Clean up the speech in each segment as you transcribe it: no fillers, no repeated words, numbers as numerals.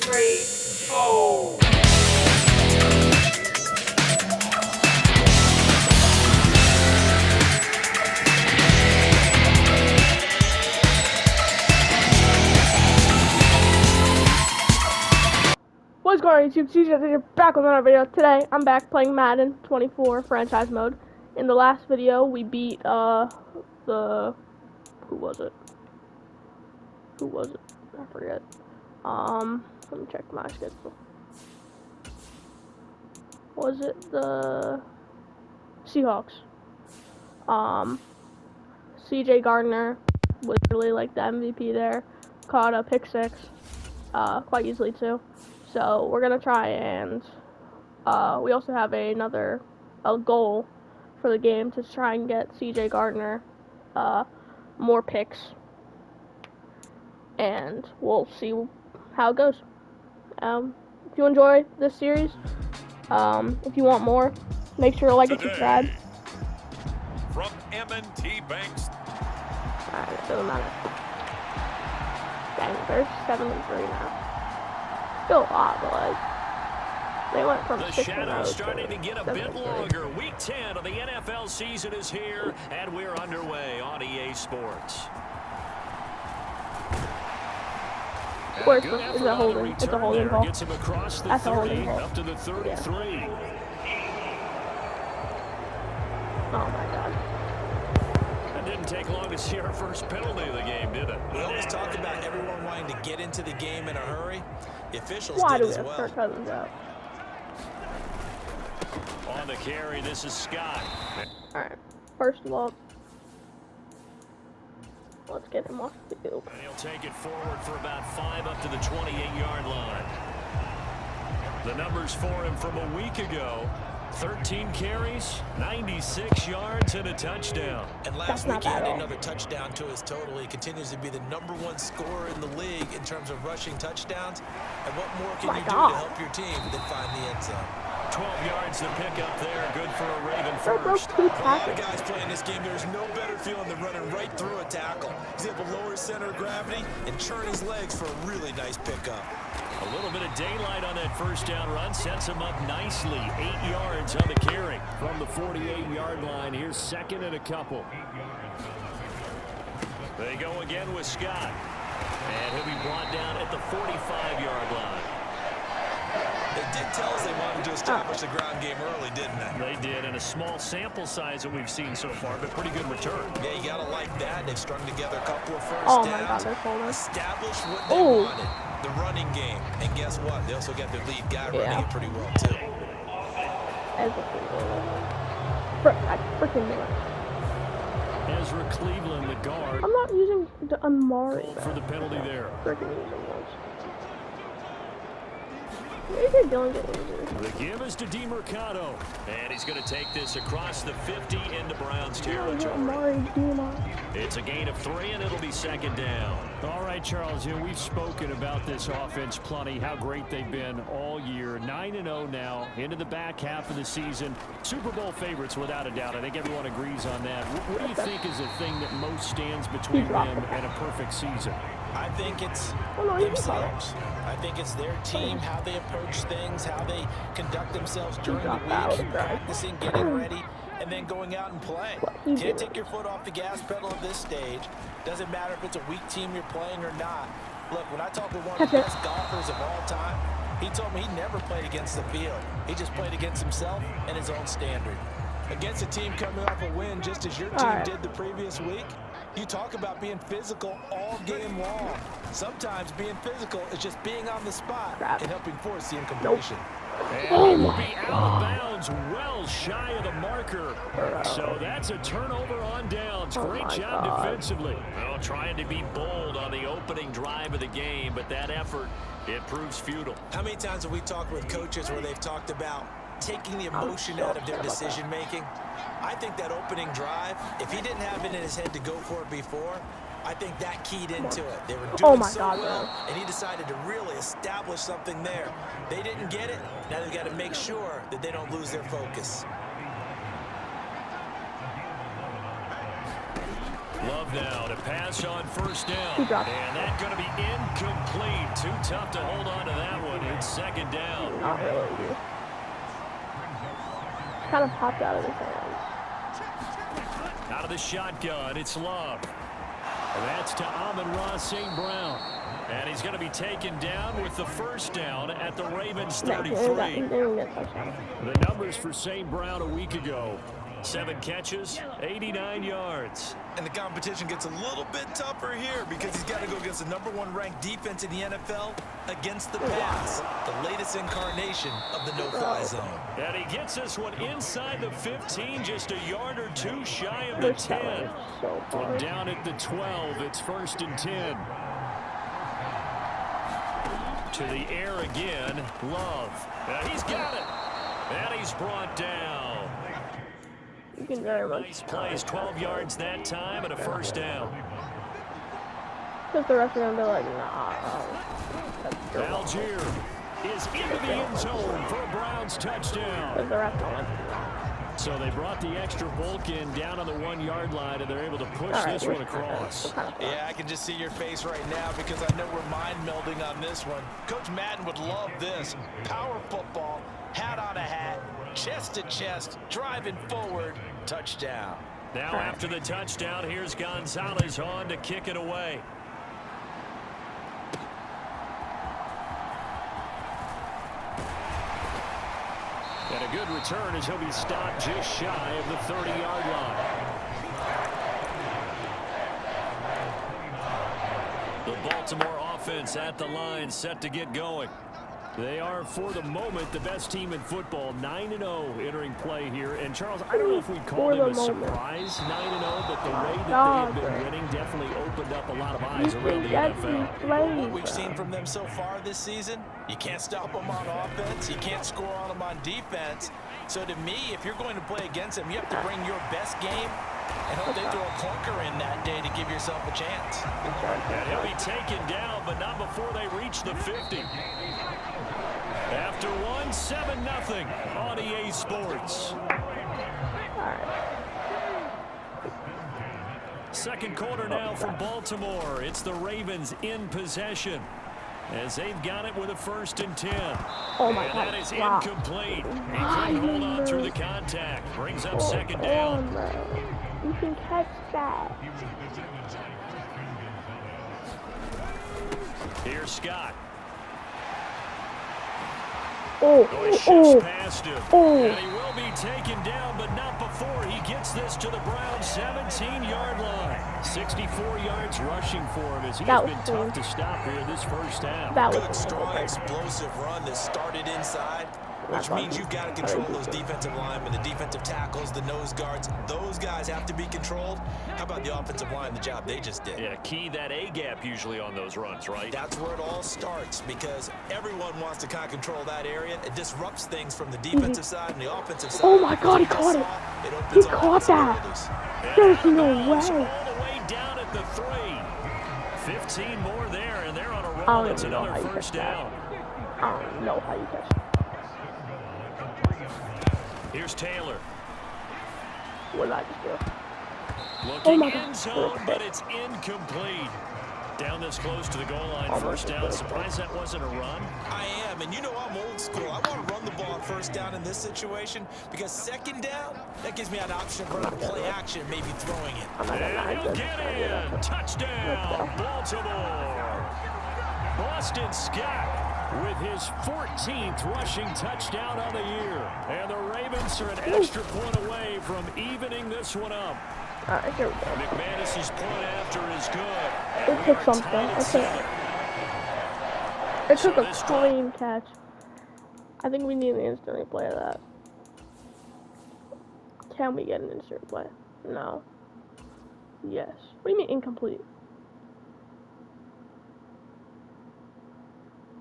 3, go! What's going on YouTube? CJ back with another video. Today I'm back playing Madden 24 franchise mode. In the last video we beat who was it? I forget. Let me check my schedule. Was it the Seahawks? CJ Gardner was really like the MVP there. Caught a pick six, quite easily too. So we're gonna try and we also have a goal for the game to try and get CJ Gardner more picks, and we'll see how it goes. If you enjoy this series, if you want more, make sure to like and subscribe. From M&T Banks. Alright, it doesn't matter. Dang, they're 7-3 now. Still a lot, but like they went from 6-0 to 7-3. The shadow's starting to get a bit longer. Week 10 of the NFL season is here, and we're underway on EA Sports. Of course, it's a holding. It's a holding call. Gets him across the That's 30, a holding call. up to the 33. Yeah. Oh my God. It didn't take long to see our first penalty of the game, did it? We always talk about everyone wanting to get into the game in a hurry. The officials Why did do we as have well. Kirk Cousins out? On the carry, this is Scott. Alright, first of all, let's get him off the field. And he'll take it forward for about 5 up to the 28-yard line. The numbers for him from a week ago: 13 carries, 96 yards, and a touchdown. And last week he had another touchdown to his total. He continues to be the #1 scorer in the league in terms of rushing touchdowns. And what more can you do to help your team than find the end zone? 12 yards to pick up there. Good for a Raven For first. A lot of guys playing this game, there's no better feeling than running right through a tackle. He's able to lower his center of gravity and churn his legs for a really nice pickup. A little bit of daylight on that first down run sets him up nicely. 8 yards on the carry. From the 48-yard line, here's second and a couple. They go again with Scott. And he'll be brought down at the 45-yard line. They did tell us they wanted to establish the ground game early, didn't they? They did, and a small sample size that we've seen so far, but pretty good return. Yeah, you gotta like that. They've strung together a couple of first Oh downs. my God, they're holding. Established what they wanted, the running game. And guess what? They also got their lead guy running it pretty well, too. I freaking knew it. Ezra Cleveland, the guard. I'm not using the Amari. For the penalty there. Freaking using once. Maybe Dylan get injured. The give is to DeMercado. And he's going to take this across the 50 into Browns territory. It's a gain of 3, and it'll be second down. All right, Charles, we've spoken about this offense plenty, how great they've been all year. 9-0 now, into the back half of the season. Super Bowl favorites, without a doubt. I think everyone agrees on that. What do you think is the thing that most stands between them and a perfect season? I think it's themselves. I think it's their team, how they approach things, how they conduct themselves during the week, practicing, getting ready, and then going out and playing. Can't take your foot off the gas pedal at this stage. Doesn't matter if it's a weak team you're playing or not. Look, when I talked with one of the best golfers of all time, he told me he never played against the field. He just played against himself and his own standard. Against a team coming off a win just as your team did the previous week, you talk about being physical all game long. Sometimes being physical is just being on the spot and helping force the incompletion. And he will be out of bounds, well shy of the marker. So that's a turnover on downs. Great job defensively. Well, trying to be bold on the opening drive of the game, but that effort, it proves futile. How many times have we talked with coaches where they've talked about taking the emotion out of their decision making? I think that opening drive, if he didn't have it in his head to go for it before, I think that keyed into it. They were doing so well, and he decided to really establish something there. They didn't get it. Now they've got to make sure that they don't lose their focus. Love now to pass on first down. He dropped. And that's going to be incomplete. Too tough to hold on to that one. It's second down. Not really, dude. Kind of popped out of his hands. Out of the shotgun, it's Love. And that's to Amon-Ra St. Brown. And he's going to be taken down with the first down at the Ravens 33. The numbers for St. Brown a week ago. 7 catches, 89 yards. And the competition gets a little bit tougher here because he's got to go against the #1 ranked defense in the NFL against the pass. The latest incarnation of the no-fly zone. And he gets this one inside the 15, just a yard or two shy of the 10. From down at the 12, it's 1st and 10. To the air again, Love. He's got it. And he's brought down. You can very much. Nice plays, 12 yards that time and a first down. Because the rest of them, they're like, nah. Algier is into the end zone for a Browns touchdown. Because the rest of them. So they brought the extra bulk in down on the 1-yard line, and they're able to push this one across. Yeah, I can just see your face right now because I know we're mind melding on this one. Coach Madden would love this. Power football, hat on a hat, chest to chest, driving forward, touchdown. Now after the touchdown, here's Gonzalez on to kick it away. And a good return as he'll be stopped just shy of the 30-yard line. The Baltimore offense at the line, set to get going. They are, for the moment, the best team in football, 9-0 entering play here. And, Charles, I don't know if we'd call them a surprise, 9-0, but the way that they have been winning definitely opened up a lot of eyes around the NFL. What we've seen from them so far this season, you can't stop them on offense, you can't score on them on defense. So, to me, if you're going to play against them, you have to bring your best game and hope they throw a clunker in that day to give yourself a chance. And he'll be taken down, but not before they reach the 50. After 7-0 on EA Sports. Second quarter now from Baltimore. It's the Ravens in possession as they've got it with a 1st and 10. Oh my God. And that is incomplete. He couldn't hold on through the contact. Brings up second down. You can catch that. Here's Scott. Past him. And he will be taken down, but not before he gets this to the Browns' 17-yard line. 64 yards rushing for him as he's been tough to stop here this first half. Good, strong, explosive run that started inside, which means you've got to control those defensive linemen, the defensive tackles, the nose guards. Those guys have to be controlled. How about the offensive line, the job they just did? Yeah, key that A-gap usually on those runs, right? That's where it all starts because everyone wants to kind of control that area. It disrupts things from the defensive side and the offensive side. Oh my God, he caught it. He caught that. There's no way. All the way down at the 3. 15 more there, and they're on a roll. It's another first down. I don't know how you catch that. Here's Taylor. What did I just do? Looking end zone, but it's incomplete. Down this close to the goal line, first down. Surprised that wasn't a run? I am, and you know I'm old school. I want to run the ball on first down in this situation because second down, that gives me an option of running play action, maybe throwing it. And he'll get in. Touchdown, Baltimore. Boston Scott with his 14th rushing touchdown on the year. And the Ravens are an extra point away from evening this one up. All right, here we go. McManus's point after is good. It took something. It took a clean catch. I think we need an instant replay of that. Can we get an instant replay? No. Yes. What do you mean incomplete?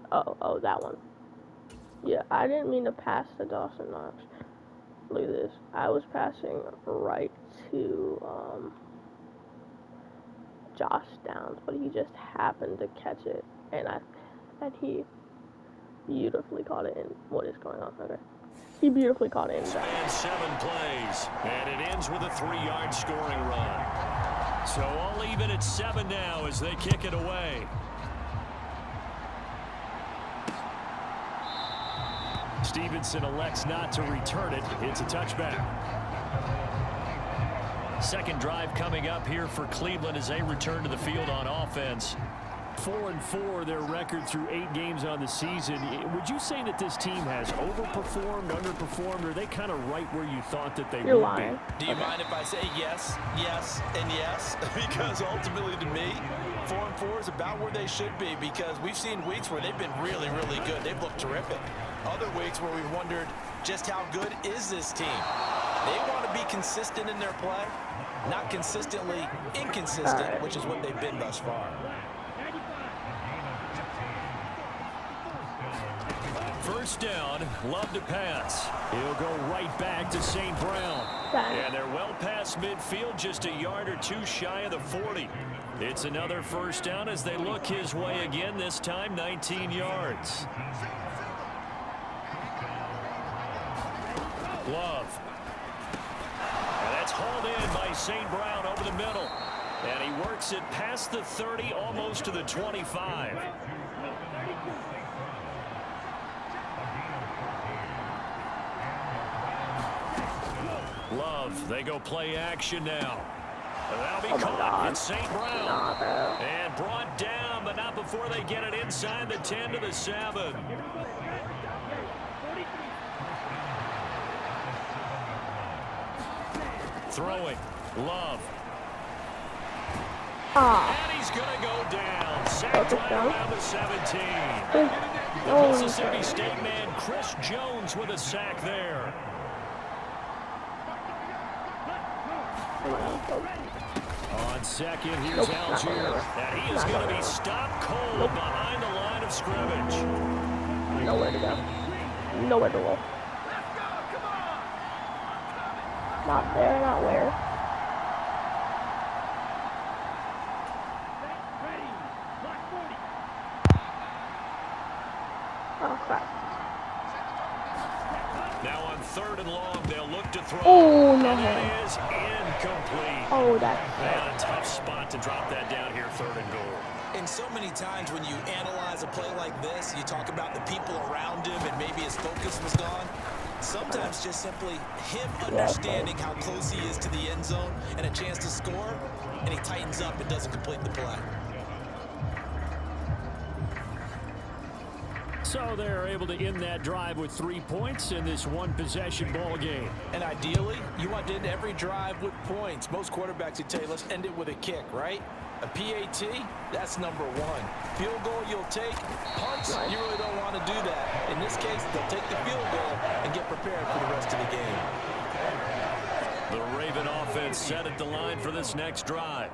Oh, that one. Yeah, I didn't mean to pass to Dawson Knox. Look at this. I was passing right to Josh Downs, but he just happened to catch it, and he beautifully caught it in. What is going on? Okay. He beautifully caught it in. And 7 plays, and it ends with a 3-yard scoring run. So all even at 7 now as they kick it away. Stevenson elects not to return it. It's a touchback. Second drive coming up here for Cleveland as they return to the field on offense. 4-4 their record through 8 games on the season. Would you say that this team has overperformed, underperformed, or are they kind of right where you thought that they would be? Do you mind if I say yes, yes, and yes? Because ultimately to me, 4-4 is about where they should be, because we've seen weeks where they've been really, really good. They've looked terrific. Other weeks where we've wondered just how good is this team. They want to be consistent in their play, not consistently inconsistent, which is what they've been thus far. First down, Love to pass. He'll go right back to St. Brown. And they're well past midfield, just a yard or 2 shy of the 40. It's another first down as they look his way again, this time 19 yards. Love. And that's hauled in by St. Brown over the middle. And he works it past the 30, almost to the 25. Love, they go play action now. And that'll be caught. It's St. Brown. And brought down, but not before they get it inside the 10 to the 7. Throwing. Love. And he's going to go down. Sacked right around the 17. The Mississippi State man, Chris Jones, with a sack there. On second, here's Algier. And he is going to be stopped cold behind the line of scrimmage. Nowhere to go. Nowhere to go. Not there, not where. Oh, crap. Now on 3rd and long, they'll look to throw. Oh, no. And that is incomplete. Oh, that's And a tough spot to drop that down here, 3rd and goal. And so many times when you analyze a play like this, you talk about the people around him and maybe his focus was gone. Sometimes just simply him understanding how close he is to the end zone and a chance to score, and he tightens up and doesn't complete the play. So they're able to end that drive with 3 points in this one-possession ball game. And ideally, you want to end every drive with points. Most quarterbacks would tell you, let's end it with a kick, right? A PAT, that's number 1. Field goal you'll take. Punts, you really don't want to do that. In this case, they'll take the field goal and get prepared for the rest of the game. The Raven offense set at the line for this next drive.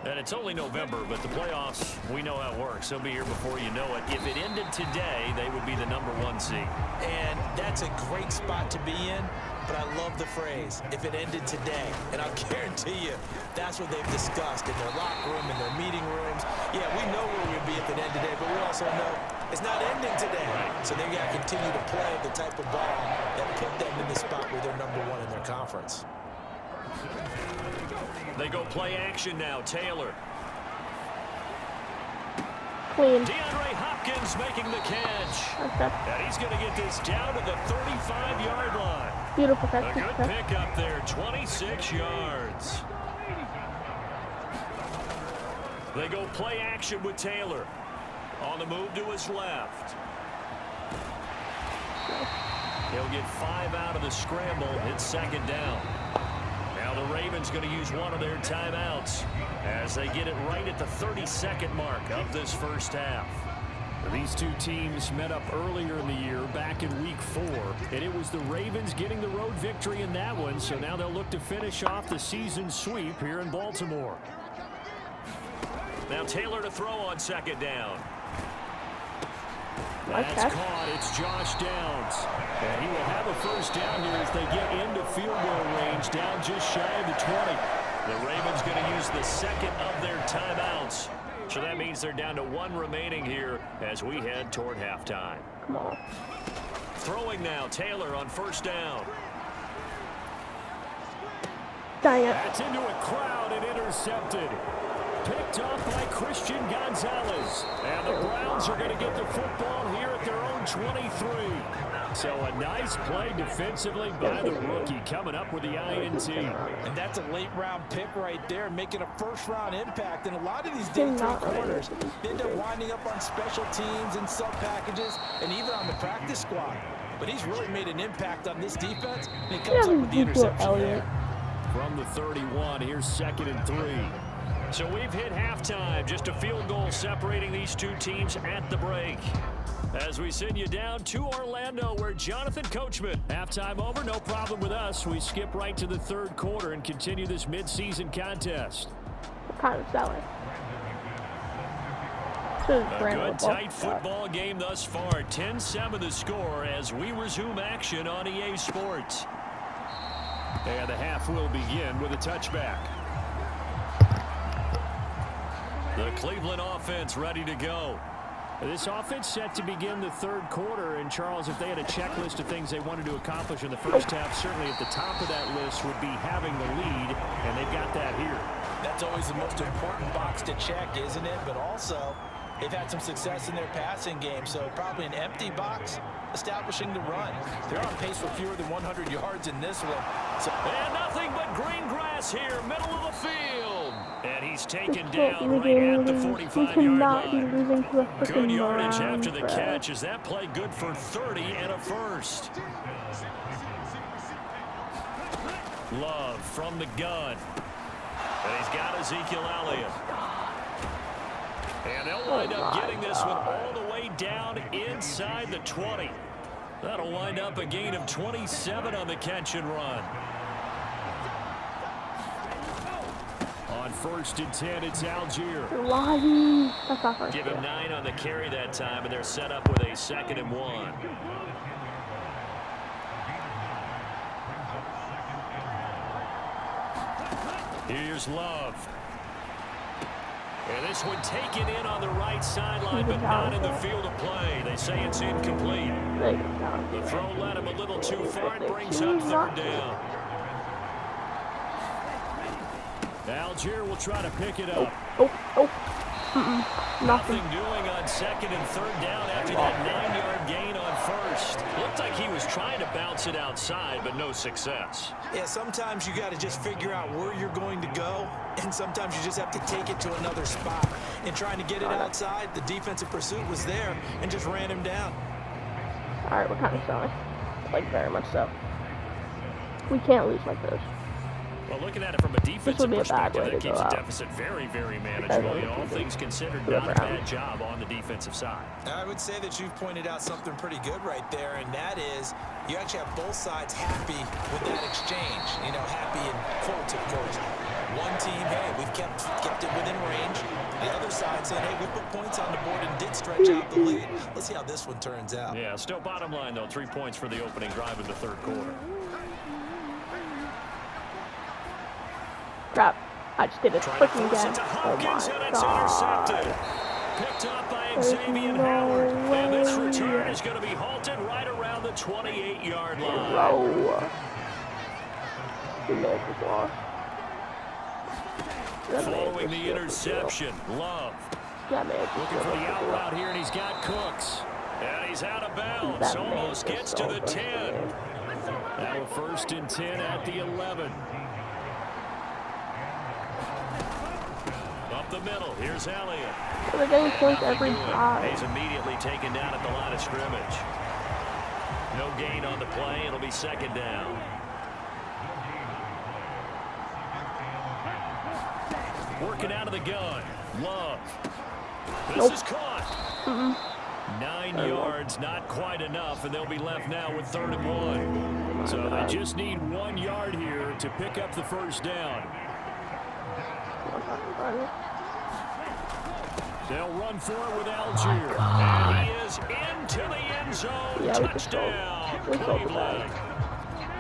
And it's only November, but the playoffs, we know how it works. They'll be here before you know it. If it ended today, they would be the number 1 seed. And that's a great spot to be in, but I love the phrase, if it ended today. And I'll guarantee you, that's what they've discussed in their locker room, in their meeting rooms. Yeah, we know where we'd be if it ended today, but we also know it's not ending today. So they've got to continue to play the type of ball that put them in the spot where they're number 1 in their conference. They go play action now. Taylor. clean. DeAndre Hopkins making the catch. And he's going to get this down to the 35-yard line. Beautiful catch. A good pick up there, 26 yards. They go play action with Taylor. On the move to his left. He'll get 5 out of the scramble. It's 2nd down. Now the Ravens going to use one of their timeouts as they get it right at the 32nd mark of this first half. These two teams met up earlier in the year, back in week 4, and it was the Ravens getting the road victory in that one, so now they'll look to finish off the season sweep here in Baltimore. Now Taylor to throw on 2nd down. That's caught. It's Josh Downs. And he will have a first down here as they get into field goal range, down just shy of the 20. The Ravens going to use the 2nd of their timeouts. So that means they're down to 1 remaining here as we head toward halftime. Come on. Throwing now, Taylor on 1st down. Dang it. That's into a crowd and intercepted. Picked up by Christian Gonzalez. And the Browns are going to get the football here at their own 23. So a nice play defensively by the rookie, coming up with the INT. And that's a late-round pick right there, making a first-round impact. And a lot of these day 3 corners end up winding up on special teams and sub-packages and even on the practice squad. But he's really made an impact on this defense, and he comes up with the interception there. From the 31, here's 2nd and 3. So we've hit halftime, just a field goal separating these two teams at the break. As we send you down to Orlando, where Jonathan Coachman. Halftime over, no problem with us. We skip right to the 3rd quarter and continue this midseason contest. What kind of selling? A good, tight football game thus far. 10-7 the score as we resume action on EA Sports. And the half will begin with a touchback. The Cleveland offense ready to go. This offense set to begin the 3rd quarter. And, Charles, if they had a checklist of things they wanted to accomplish in the first half, certainly at the top of that list would be having the lead, and they've got that here. That's always the most important box to check, isn't it? But also, they've had some success in their passing game, so probably an empty box establishing the run. They're on pace for fewer than 100 yards in this one. And nothing but green grass here, middle of the field. And he's taken down right at the 45-yard line. Good yardage after the catch. Is that play good for 30 and a first? Love from the gun. And he's got Ezekiel Elliott. And they'll wind up getting this one all the way down inside the 20. That'll wind up a gain of 27 on the catch and run. On 1st and 10, it's Algier. That's not first. Give him 9 on the carry that time, and they're set up with a 2nd and 1. Here's Love. And this one taken in on the right sideline, but not in the field of play. They say it's incomplete. The throw led him a little too far and brings up 3rd down. Algier will try to pick it up. Nothing doing on 2nd and 3rd down after that 9-yard gain on 1st. Looked like he was trying to bounce it outside, but no success. Yeah, sometimes you got to just figure out where you're going to go, and sometimes you just have to take it to another spot. And trying to get it outside, the defensive pursuit was there and just ran him down. All right, we're kind of selling. Like, very much so. We can't lose like this. Well, looking at it from a defensive perspective, that keeps the deficit very, very manageable. You know, all things considered, not a bad job on the defensive side. I would say that you've pointed out something pretty good right there, and that is you actually have both sides happy with that exchange. You know, happy in quotes, of course. One team, hey, we've kept it within range. The other side saying, hey, we put points on the board and did stretch out the lead. Let's see how this one turns out. Yeah, still bottom line, though, 3 points for the opening drive in the 3rd quarter. Crap. I just did it freaking again. Oh my God. Picked up by Xavier Howard. And this return is going to be halted right around the 28-yard line. Following the interception, Love. Looking for the out route here, and he's got Cooks. And he's out of bounds. Almost gets to the 10. Now 1st and 10 at the 11. Up the middle, here's Elliott. So they're getting points every drive. He's immediately taken down at the line of scrimmage. No gain on the play. It'll be 2nd down. Working out of the gun. Love. This is caught. 9 yards, not quite enough, and they'll be left now with 3rd and 1. So they just need 1 yard here to pick up the 1st down. They'll run for it with Algier. And he is into the end zone. Touchdown, Cleveland.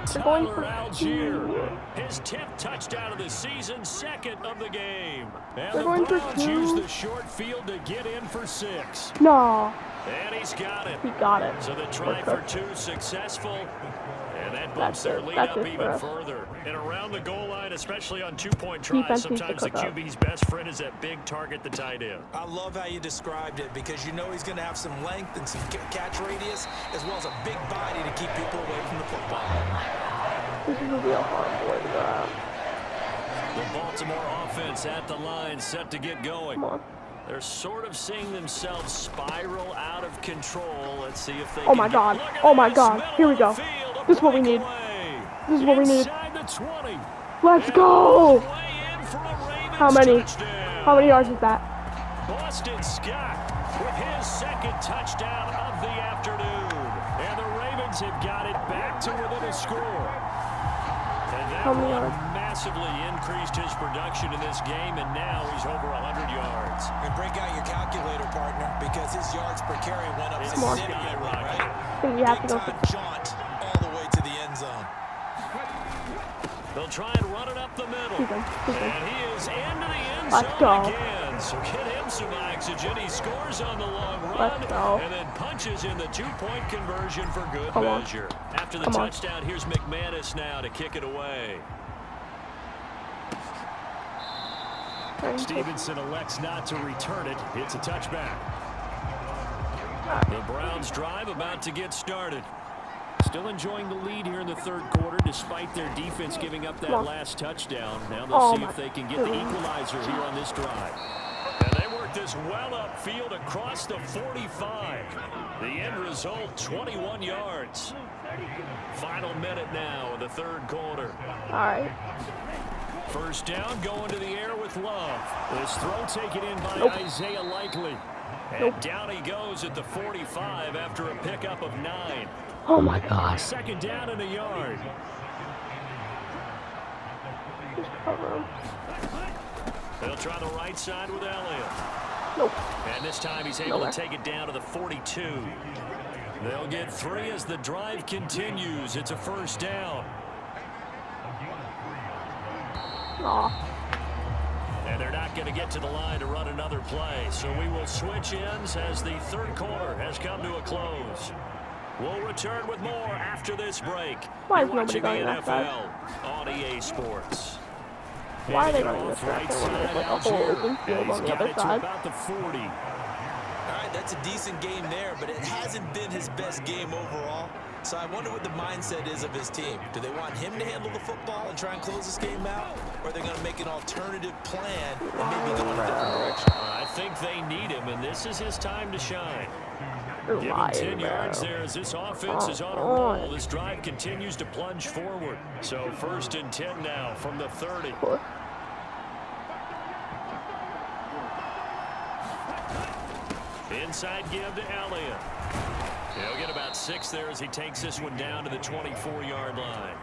Tyler Algier, his 10th touchdown of the season, 2nd of the game. And the Browns use the short field to get in for 6. No. And he's got it. He got it. So the try for 2 successful. And that bumps their lead up even further. And around the goal line, especially on two-point tries, sometimes the QB's best friend is that big target, the tight end. I love how you described it because you know he's going to have some length and some catch radius as well as a big body to keep people away from the football. This is a real hard boy to go out. The Baltimore offense at the line, set to get going. Come on. They're sort of seeing themselves spiral out of control. Let's see if they Oh my God. Oh my God. Here we go. This is what we need. This is what we need. Let's go. How many? How many yards is that? Boston Scott with his second touchdown of the afternoon. And the Ravens have got it back to within a score. And that one massively increased his production in this game, and now he's over 100 yards. And break out your calculator, partner, because his yards per carry went up significantly, right? We have to go Big-time jaunt all the way to the end zone. They'll try and run it up the middle. And he is into the end Let's zone go. again. So get him some oxygen. He scores on the long run. Let's go. And then punches in the two-point conversion for good Come on. measure. After the Come on. touchdown, here's McManus now to kick it away. Stevenson elects not to return it. It's a touchback. The Browns drive about to get started. Still enjoying the lead here in the third quarter, despite their defense giving up that last touchdown. Now they'll see if they can get the equalizer here on this drive. And they work this well upfield across the 45. The end result, 21 yards. Final minute now of the third quarter. All right. First down, going to the air with Love. This throw taken in by Isaiah Likely. And down he goes at the 45 after a pickup of 9. Oh my God. Second down and a yard. They'll try the right side with Elliott. Nope. And this time he's able to take it down to the 42. They'll get 3 as the drive continues. It's a first down. Aw. And they're not going to get to the line to run another play. So we will switch ends as the third quarter has come to a close. We'll return with more after this break. Why is You're nobody watching going the that side? NFL on EA Sports. Why are they running this back? There's like a whole open field on the other side. About the 40. All right, that's a decent game there, but it hasn't been his best game overall. So I wonder what the mindset is of his team. Do they want him to handle the football and try and close this game out? Or are they going to make an alternative plan and maybe go in a different direction? I think they need him, and this is his time to shine. You're Give him lying, 10 bro. yards there as this offense is on a roll. This drive continues to plunge forward. So first and 10 now from the 30. Inside give to Elliott. He'll get about 6 there as he takes this one down to the 24-yard line.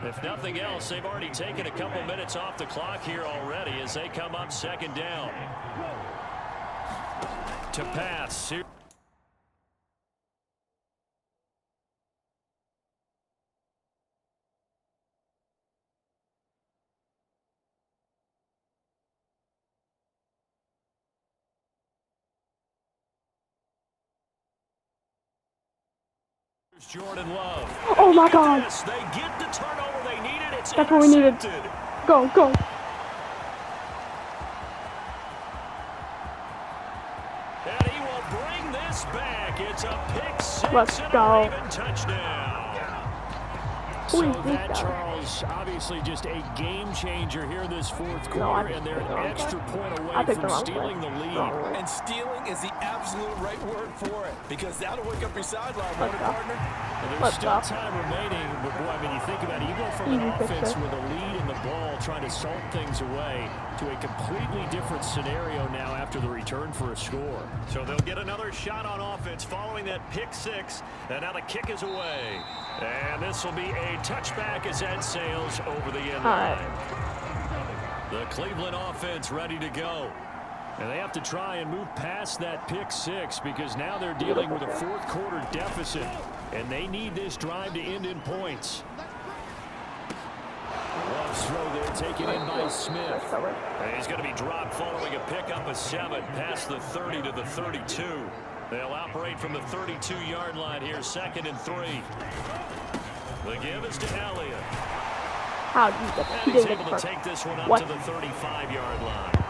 If nothing else, they've already taken a couple minutes off the clock here already as they come up second down. To pass. Jordan Love. Oh my God. They get the turnover they needed. It's That's what we needed. Go, go. And he will bring this back. It's a pick 6 Let's and go. a Raven touchdown. So that, Charles, obviously just a game changer here this fourth quarter, and they're an extra point away from stealing the lead. And stealing is the absolute right word for it, because that'll wake up your sideline, won't it, partner? And there's still time remaining, but boy, I mean, you think about it, you go from an offense with a lead in the ball trying to salt things away to a completely different scenario now after the return for a score. So they'll get another shot on offense following that pick 6, and now the kick is away. And this will be a touchback as that sails over the end line. The Cleveland offense ready to go. And they have to try and move past that pick 6 because now they're dealing with a fourth quarter deficit, and they need this drive to end in points. Love's throw there taken in by Smith. And he's going to be dropped following a pickup of 7 past the 30 to the 32. They'll operate from the 32-yard line here, 2nd and 3. The give is to Elliott. How did you get And he he's didn't able get to the take this one up What? to the 35-yard line.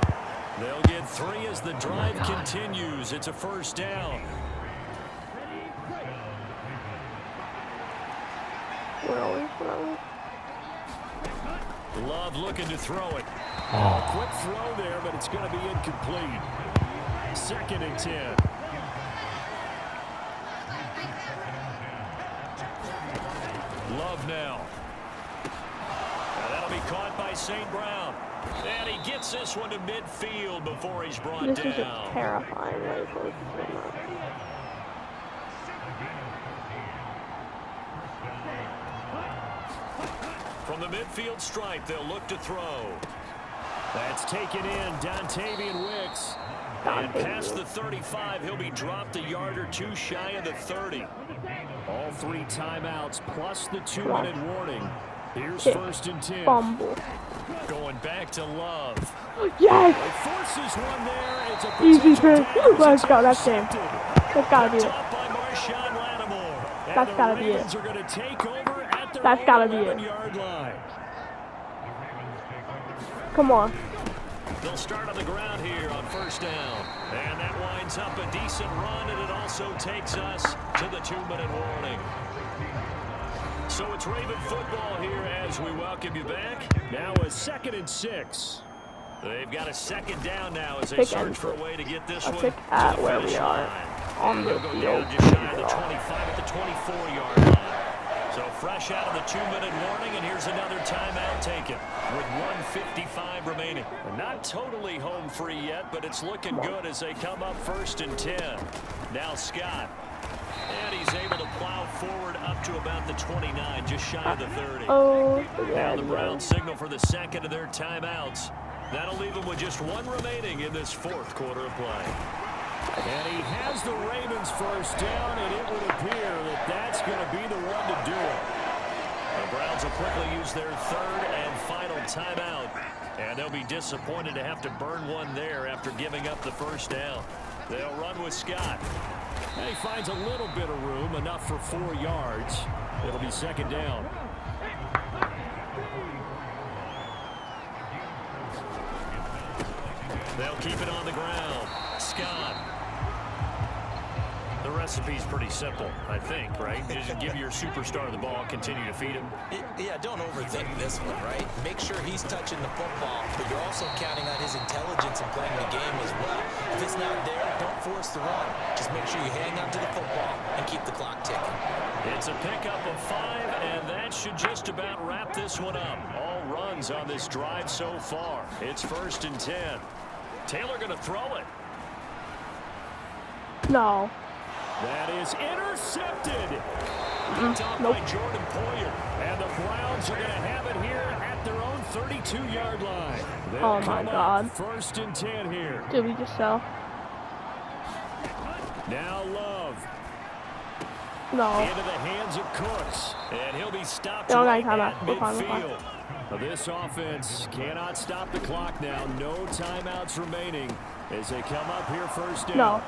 They'll get 3 as the drive continues. It's a first down. Where are we from? Love looking to throw it. Quick throw there, but it's going to be incomplete. 2nd and 10. Love now. And that'll be caught by St. Brown. And he gets this one to midfield before he's brought This down. is a terrifying way for it to come out. From the midfield stripe, they'll look to throw. That's taken in. Dontavian Wicks. And past the 35, he'll be dropped a yard or two shy of the 30. All 3 timeouts plus the 2-minute warning. Here's Kick. 1st and 10. Fumble. Going back to Love. Yes! It forces one there. It's a Easy potential pick. damage. Let's go. That's game. Intercepted. That's gotta be it. Top by Marshawn Lattimore. And That's the gotta be it. Ravens are going to take over at their That's own gotta be it. 11-yard line. Come on. They'll start on the ground here on first down. And that winds up a decent run, and it also takes us to the 2-minute warning. So it's Raven football here as we welcome you back. Now a 2nd and 6. They've got a 2nd down now as they Pick search and for a way to get this A one pick to at the where finish we are. line. On the They'll go field. down just shy of the 25 at the 24-yard line. So fresh out of the 2-minute warning, and here's another timeout taken with 1:55 remaining. Not totally home free yet, but it's looking good as they come up 1st and 10. Now Scott. And he's able to plow forward up to about the 29, just shy of the 30. Oh, Now the Browns signal for the 2nd of their timeouts. That'll leave them with just 1 remaining in this 4th quarter of play. And he has the Ravens first down, and it would appear that that's going to be the one to do it. The Browns will quickly use their 3rd and final timeout. And they'll be disappointed to have to burn one there after giving up the first down. They'll run with Scott. And he finds a little bit of room, enough for 4 yards. It'll be 2nd down. They'll keep it on the ground. Scott. The recipe's pretty simple, I think, right? Just give your superstar the ball, continue to feed him. Yeah, don't overthink this one, right? Make sure he's touching the football, but you're also counting on his intelligence in playing the game as well. If it's not there, don't force the run. Just make sure you hang on to the football and keep the clock ticking. It's a pickup of 5, and that should just about wrap this one up. All runs on this drive so far. It's 1st and 10. Taylor going to throw it. no. That is intercepted. Picked off Nope. by Jordan Poyer. And the Browns are going to have it here at their own 32-yard line. They'll Oh, my come up God. 1st and 10 here. Did we just sell? Now Love No. into the hands of Cooks. And he'll be stopped No, right timeout. at We're fine, we're fine. midfield. Now, this offense cannot stop the clock now. No timeouts remaining as they come up here 1st down. No.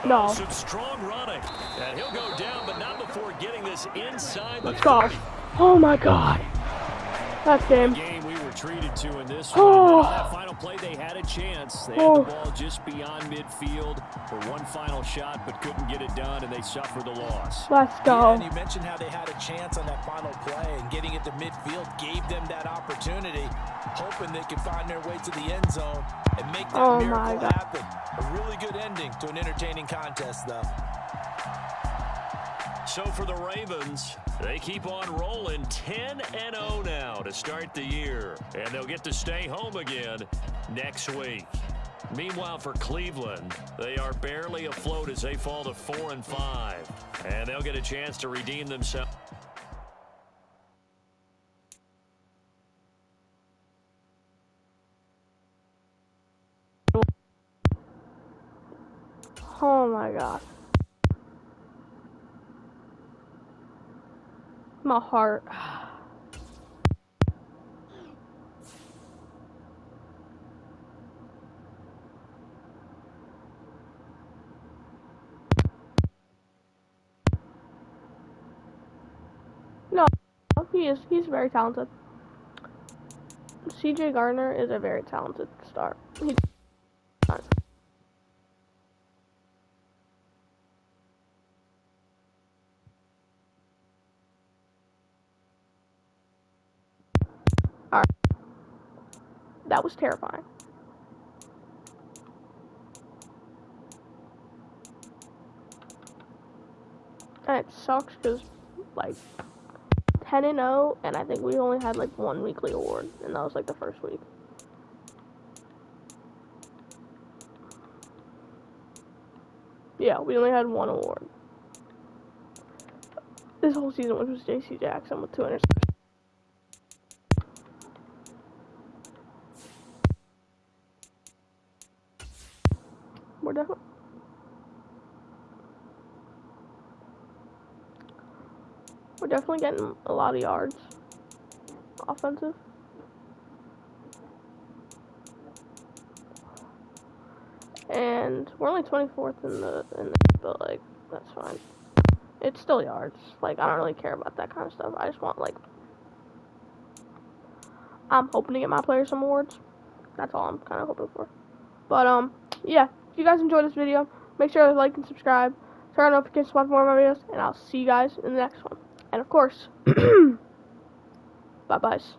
No. Some strong running. And he'll go down, but not before getting this inside the Let's go. 30. Oh my God. That's game. Game we were treated to in this Oh. one. On that final play, they had a chance. They had Oh. the ball just beyond midfield for one final shot, but couldn't get it done, and they suffered the loss. Let's Yeah, go. and you mentioned how they had a chance on that final play, and getting it to midfield gave them that opportunity, hoping they could find their way to the end zone and make that Oh, my miracle God. happen. A really good ending to an entertaining contest, though. So for the Ravens, they keep on rolling 10-0 now to start the year. And they'll get to stay home again next week. Meanwhile, for Cleveland, they are barely afloat as they fall to 4-5. And they'll get a chance to redeem themselves. Oh my God. My heart. No. He's very talented. CJ Gardner is a very talented star. Alright. That was terrifying. And it sucks because, like, 10-0, and I think we only had, like, one weekly award, and that was, like, the first week. Yeah, we only had one award. This whole season was J.C. Jackson with 2 interceptions. We're definitely getting a lot of yards. Offensive. And we're only 24th in the but like that's fine. It's still yards. Like I don't really care about that kind of stuff. I just want like I'm hoping to get my players some awards. That's all I'm kind of hoping for. But yeah, if you guys enjoyed this video, make sure to like and subscribe, turn on notifications to watch more of my videos, and I'll see you guys in the next one. And of course, bye-byes.